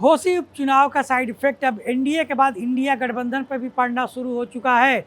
घोसी उपचुनाव का side effect अब एनडीए के बाद इंडिया गठबंधन पर भी पड़ना शुरू हो चुका है।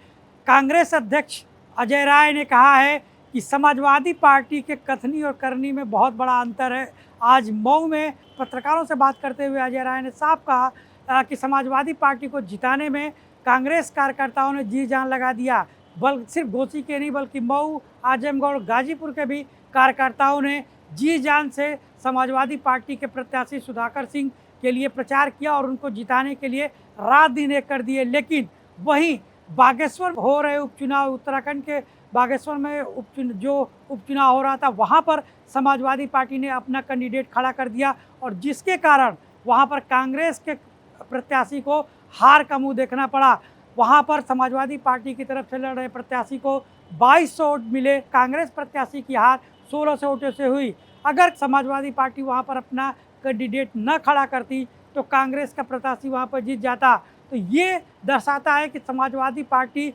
कांग्रेस अध्यक्ष अजय राय ने कहा है कि समाजवादी पार्टी के कथनी और करनी में बहुत बड़ा अंतर है। आज मऊ में पत्रकारों से बात करते हुए अजय राय ने साफ कहा कि समाजवादी पार्टी को जिताने में कांग्रेस कार्यकर्ताओं ने जी जान लगा दिया। बल्कि सिर्फ घोसी के नहीं बल्कि मऊ, आजमगढ़, गाजीपुर के भी कार्यकर्ताओं ने जी जान से समाजवादी पार्टी के प्रत्याशी सुधाकर सिंह के लिए प्रचार किया और उनको जिताने के लिए रात दिन एक कर दिए। लेकिन वहीं बागेश्वर हो रहे उपचुनाव, उत्तराखंड के बागेश्वर में उपचुनाव हो रहा था, वहां पर समाजवादी पार्टी ने अपना कैंडिडेट खड़ा कर दिया और जिसके कारण वहां पर कांग्रेस के प्रत्याशी को हार का मुंह देखना पड़ा। वहां पर समाजवादी पार्टी की तरफ से लड़ रहे प्रत्याशी को 2200 वोट मिले, कांग्रेस प्रत्याशी की हार 1600 वोटों से हुई। अगर समाजवादी पार्टी वहां पर अपना कैंडिडेट न खड़ा करती तो कांग्रेस का प्रत्याशी वहां पर जीत जाता। तो ये दर्शाता है कि समाजवादी पार्टी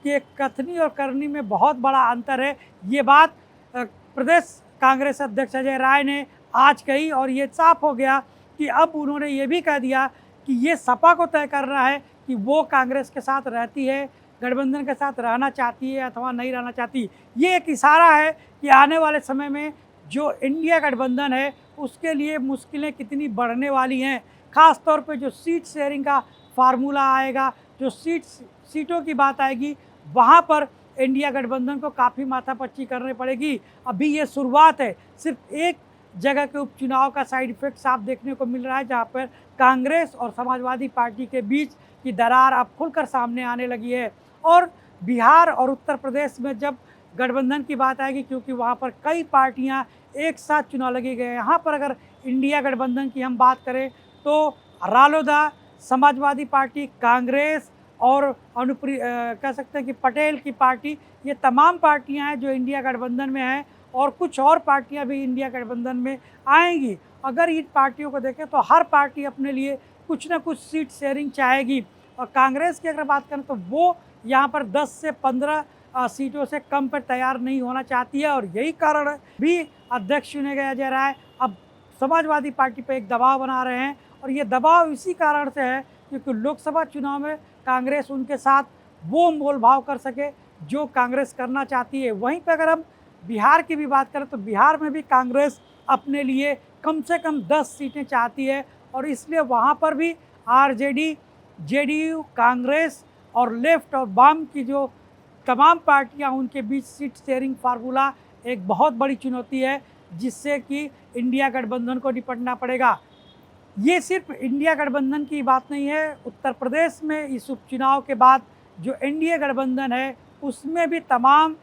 के कथनी और करनी में बहुत बड़ा अंतर है। ये बात प्रदेश कांग्रेस अध्यक्ष अजय राय ने आज कही और ये साफ हो गया कि अब उन्होंने ये भी कह दिया कि ये सपा को तय करना है कि वो कांग्रेस के साथ रहती है, गठबंधन के साथ रहना चाहती है अथवा नहीं रहना चाहती। ये एक इशारा है कि आने वाले समय में जो इंडिया गठबंधन है उसके लिए मुश्किलें कितनी बढ़ने वाली हैं। ख़ास तौर पे जो सीट शेयरिंग का फार्मूला आएगा, जो सीटों की बात आएगी, वहाँ पर इंडिया गठबंधन को काफ़ी माथापच्ची करनी पड़ेगी। अभी ये शुरुआत है। सिर्फ एक जगह के उपचुनाव का साइड इफेक्ट साफ देखने को मिल रहा है, जहाँ पर कांग्रेस और समाजवादी पार्टी के बीच की दरार अब खुलकर सामने आने लगी है। और बिहार और उत्तर प्रदेश में जब गठबंधन की बात आएगी, क्योंकि वहाँ पर कई पार्टियाँ एक साथ चुनाव लगे गए, यहाँ पर अगर इंडिया गठबंधन की हम बात करें तो रालोदा, समाजवादी पार्टी, कांग्रेस और कह सकते हैं कि पटेल की पार्टी, ये तमाम पार्टियां हैं जो इंडिया गठबंधन में हैं और कुछ और पार्टियां भी इंडिया गठबंधन में आएंगी। अगर इन पार्टियों को देखें तो हर पार्टी अपने लिए कुछ ना कुछ सीट शेयरिंग चाहेगी और कांग्रेस की अगर बात करें तो वो यहाँ पर 10 से 15 सीटों से कम पर तैयार नहीं होना चाहती है और यही कारण भी अध्यक्ष चुने गए अजय राय अब समाजवादी पार्टी पर एक दबाव बना रहे हैं। और ये दबाव इसी कारण से है क्योंकि लोकसभा चुनाव में कांग्रेस उनके साथ वो मोलभाव कर सके जो कांग्रेस करना चाहती है। वहीं पर अगर हम बिहार की भी बात करें तो बिहार में भी कांग्रेस अपने लिए कम से कम 10 सीटें चाहती है और इसलिए वहाँ पर भी आरजेडी, जेडीयू, कांग्रेस और लेफ्ट और वाम की जो तमाम पार्टियां, उनके बीच सीट शेयरिंग फार्मूला एक बहुत बड़ी चुनौती है जिससे कि इंडिया गठबंधन को निपटना पड़ेगा। ये सिर्फ इंडिया गठबंधन की बात नहीं है, उत्तर प्रदेश में इस उपचुनाव के बाद जो एनडीए गठबंधन है उसमें भी तमाम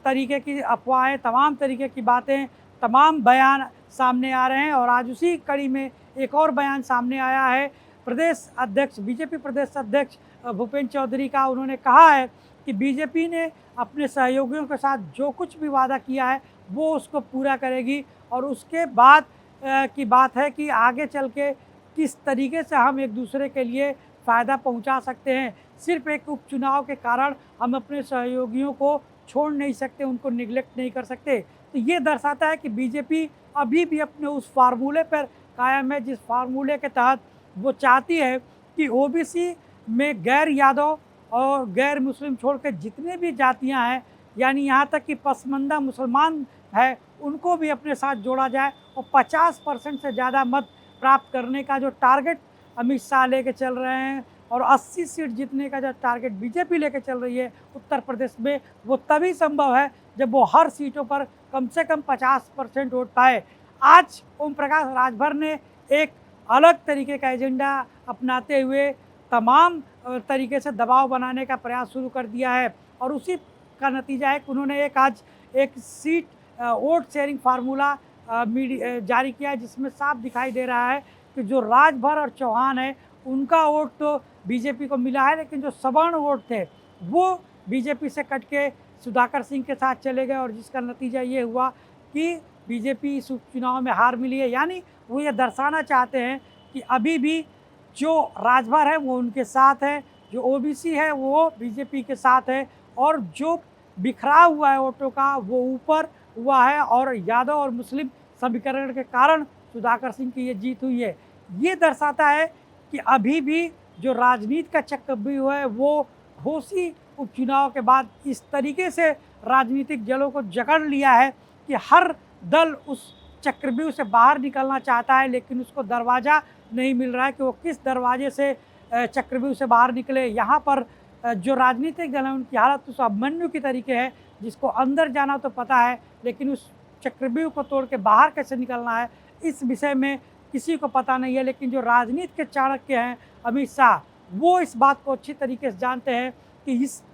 तरीके की अफवाहें, तमाम तरीके की बातें, तमाम बयान सामने आ रहे हैं और आज उसी कड़ी में एक और बयान सामने आया है प्रदेश अध्यक्ष, बीजेपी प्रदेश अध्यक्ष भूपेंद्र चौधरी का। उन्होंने कहा है कि बीजेपी ने अपने सहयोगियों के साथ जो कुछ भी वादा किया है वो उसको पूरा करेगी और उसके बाद की बात है कि आगे चल के किस तरीके से हम एक दूसरे के लिए फ़ायदा पहुंचा सकते हैं। सिर्फ एक उपचुनाव के कारण हम अपने सहयोगियों को छोड़ नहीं सकते, उनको निगलेक्ट नहीं कर सकते। तो ये दर्शाता है कि बीजेपी अभी भी अपने उस फार्मूले पर कायम है जिस फार्मूले के तहत वो चाहती है कि ओबीसी में गैर यादव और गैर मुस्लिम छोड़ के जितने भी जातियाँ हैं, यानी यहाँ तक कि पसमानदा मुसलमान है, उनको भी अपने साथ जोड़ा जाए और 50% से ज़्यादा मत प्राप्त करने का जो टारगेट अमित शाह लेके चल रहे हैं और 80 सीट जीतने का जो टारगेट बीजेपी लेके चल रही है उत्तर प्रदेश में, वो तभी संभव है जब वो हर सीटों पर कम से कम 50% वोट पाए। आज ओम प्रकाश राजभर ने एक अलग तरीके का एजेंडा अपनाते हुए तमाम तरीके से दबाव बनाने का प्रयास शुरू कर दिया है और उसी का नतीजा है कि उन्होंने आज एक सीट वोट शेयरिंग फार्मूला जारी किया है जिसमें साफ दिखाई दे रहा है कि जो राजभर और चौहान है उनका वोट तो बीजेपी को मिला है, लेकिन जो सवर्ण वोट थे वो बीजेपी से कट के सुधाकर सिंह के साथ चले गए और जिसका नतीजा ये हुआ कि बीजेपी इस उपचुनाव में हार मिली है। यानी वो ये दर्शाना चाहते हैं कि अभी भी जो राजभर है वो उनके साथ है, जो ओबीसी है वो बीजेपी के साथ है और जो बिखराव हुआ है वोटों का वो ऊपर हुआ है और यादव और मुस्लिम समीकरण के कारण सुधाकर सिंह की ये जीत हुई है। ये दर्शाता है कि अभी भी जो राजनीति का चक्रव्यूह है वो घोसी उपचुनाव के बाद इस तरीके से राजनीतिक दलों को जकड़ लिया है कि हर दल उस चक्रव्यूह से बाहर निकलना चाहता है, लेकिन उसको दरवाज़ा नहीं मिल रहा है कि वो किस दरवाजे से चक्रव्यूह से बाहर निकले। यहाँ पर जो राजनीतिक दल हैं उनकी हालत उस अभिमन्यु की तरीके है, जिसको अंदर जाना तो पता है लेकिन उस चक्रव्यूह को तोड़ के बाहर कैसे निकलना है इस विषय में किसी को पता नहीं है। लेकिन जो राजनीति के चाणक्य हैं अमित शाह, वो इस बात को अच्छी तरीके से जानते हैं कि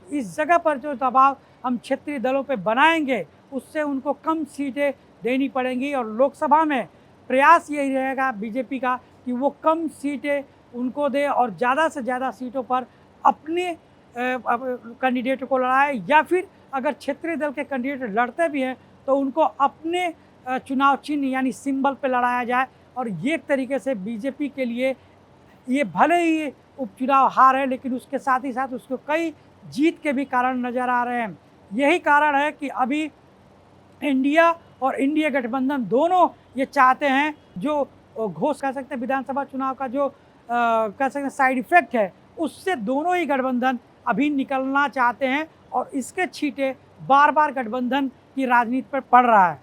इस जगह पर जो दबाव हम क्षेत्रीय दलों पे बनाएंगे उससे उनको कम सीटें देनी पड़ेंगी और लोकसभा में प्रयास यही रहेगा बीजेपी का कि वो कम सीटें उनको दे और ज़्यादा से ज़्यादा सीटों पर अपने कैंडिडेट को लड़ाए, या फिर अगर क्षेत्रीय दल के कैंडिडेट लड़ते भी हैं तो उनको अपने चुनाव चिन्ह यानी सिंबल पे लड़ाया जाए। और ये एक तरीके से बीजेपी के लिए ये भले ही उपचुनाव हार है लेकिन उसके साथ ही साथ उसको कई जीत के भी कारण नज़र आ रहे हैं। यही कारण है कि अभी इंडिया और इंडिया गठबंधन दोनों ये चाहते हैं, जो घोष कह सकते हैं विधानसभा चुनाव का जो कह सकते हैं साइड इफ़ेक्ट है, उससे दोनों ही गठबंधन अभी निकलना चाहते हैं और इसके छींटे बार बार गठबंधन की राजनीति पर पड़ रहा है।